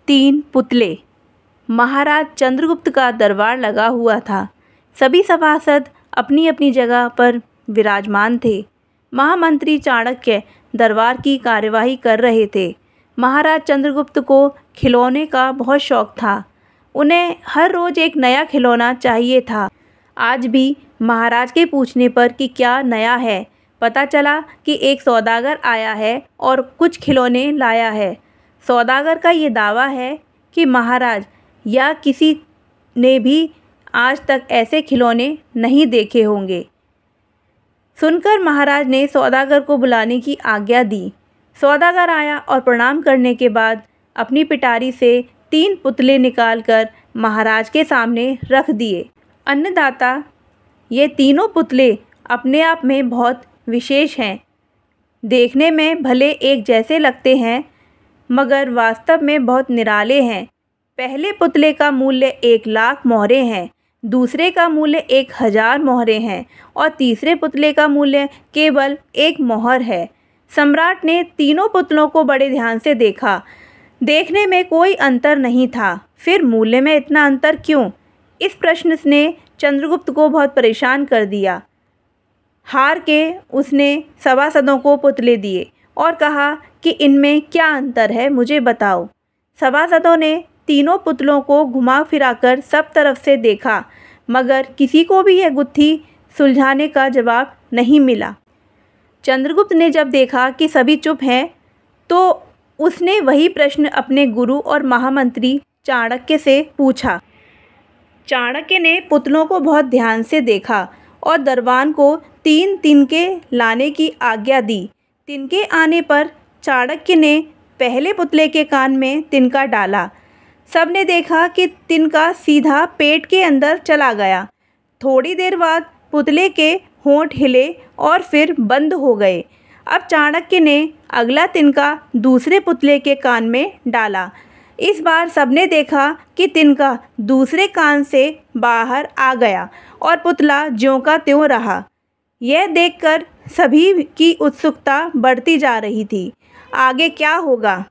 3 पुतले। महाराज चंद्रगुप्त का दरबार लगा हुआ था। सभी सभासद अपनी अपनी जगह पर विराजमान थे। महामंत्री चाणक्य दरबार की कार्यवाही कर रहे थे। महाराज चंद्रगुप्त को खिलौने का बहुत शौक था। उन्हें हर रोज़ एक नया खिलौना चाहिए था। आज भी महाराज के पूछने पर कि क्या नया है, पता चला कि एक सौदागर आया है और कुछ खिलौने लाया है। सौदागर का ये दावा है कि महाराज या किसी ने भी आज तक ऐसे खिलौने नहीं देखे होंगे। सुनकर महाराज ने सौदागर को बुलाने की आज्ञा दी। सौदागर आया और प्रणाम करने के बाद अपनी पिटारी से 3 पुतले निकालकर महाराज के सामने रख दिए। अन्नदाता, ये तीनों पुतले अपने आप में बहुत विशेष हैं। देखने में भले एक जैसे लगते हैं मगर वास्तव में बहुत निराले हैं। पहले पुतले का मूल्य 1 लाख मोहरें हैं, दूसरे का मूल्य 1000 मोहरें हैं और तीसरे पुतले का मूल्य केवल 1 मोहर है। सम्राट ने तीनों पुतलों को बड़े ध्यान से देखा। देखने में कोई अंतर नहीं था, फिर मूल्य में इतना अंतर क्यों? इस प्रश्न ने चंद्रगुप्त को बहुत परेशान कर दिया। हार के उसने सभासदों को पुतले दिए और कहा कि इनमें क्या अंतर है, मुझे बताओ। सभासदों ने तीनों पुतलों को घुमा फिराकर सब तरफ से देखा मगर किसी को भी यह गुत्थी सुलझाने का जवाब नहीं मिला। चंद्रगुप्त ने जब देखा कि सभी चुप हैं तो उसने वही प्रश्न अपने गुरु और महामंत्री चाणक्य से पूछा। चाणक्य ने पुतलों को बहुत ध्यान से देखा और दरबान को 3 तिनके लाने की आज्ञा दी। तिनके आने पर चाणक्य ने पहले पुतले के कान में तिनका डाला। सबने देखा कि तिनका सीधा पेट के अंदर चला गया। थोड़ी देर बाद पुतले के होंठ हिले और फिर बंद हो गए। अब चाणक्य ने अगला तिनका दूसरे पुतले के कान में डाला। इस बार सबने देखा कि तिनका दूसरे कान से बाहर आ गया और पुतला ज्यों का त्यों रहा। यह देखकर सभी की उत्सुकता बढ़ती जा रही थी। आगे क्या होगा?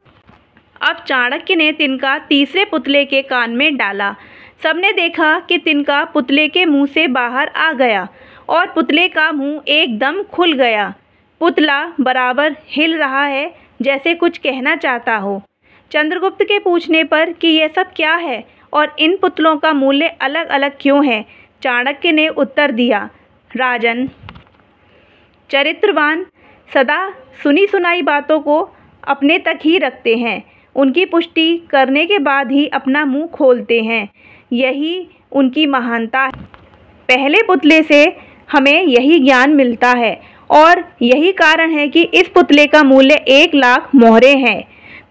अब चाणक्य ने तिनका तीसरे पुतले के कान में डाला। सबने देखा कि तिनका पुतले के मुंह से बाहर आ गया और पुतले का मुंह एकदम खुल गया। पुतला बराबर हिल रहा है जैसे कुछ कहना चाहता हो। चंद्रगुप्त के पूछने पर कि यह सब क्या है और इन पुतलों का मूल्य अलग अलग क्यों है, चाणक्य ने उत्तर दिया, राजन, चरित्रवान सदा सुनी सुनाई बातों को अपने तक ही रखते हैं। उनकी पुष्टि करने के बाद ही अपना मुंह खोलते हैं। यही उनकी महानता है। पहले पुतले से हमें यही ज्ञान मिलता है और यही कारण है कि इस पुतले का मूल्य 1 लाख मोहरें हैं।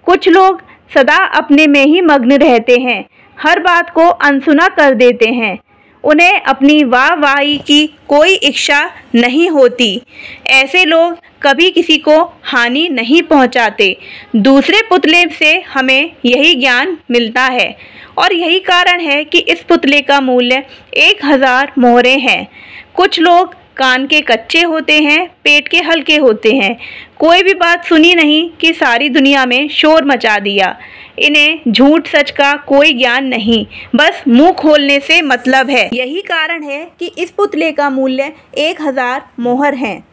कुछ लोग सदा अपने में ही मग्न रहते हैं, हर बात को अनसुना कर देते हैं। उन्हें अपनी वाहवाही की कोई इच्छा नहीं होती। ऐसे लोग कभी किसी को हानि नहीं पहुंचाते। दूसरे पुतले से हमें यही ज्ञान मिलता है और यही कारण है कि इस पुतले का मूल्य 1000 मोहरें हैं। कुछ लोग कान के कच्चे होते हैं, पेट के हल्के होते हैं। कोई भी बात सुनी नहीं कि सारी दुनिया में शोर मचा दिया। इन्हें झूठ सच का कोई ज्ञान नहीं, बस मुंह खोलने से मतलब है। यही कारण है कि इस पुतले का मूल्य 1000 मोहर हैं।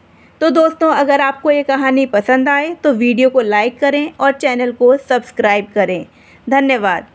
तो दोस्तों, अगर आपको ये कहानी पसंद आए तो वीडियो को लाइक करें और चैनल को सब्सक्राइब करें। धन्यवाद।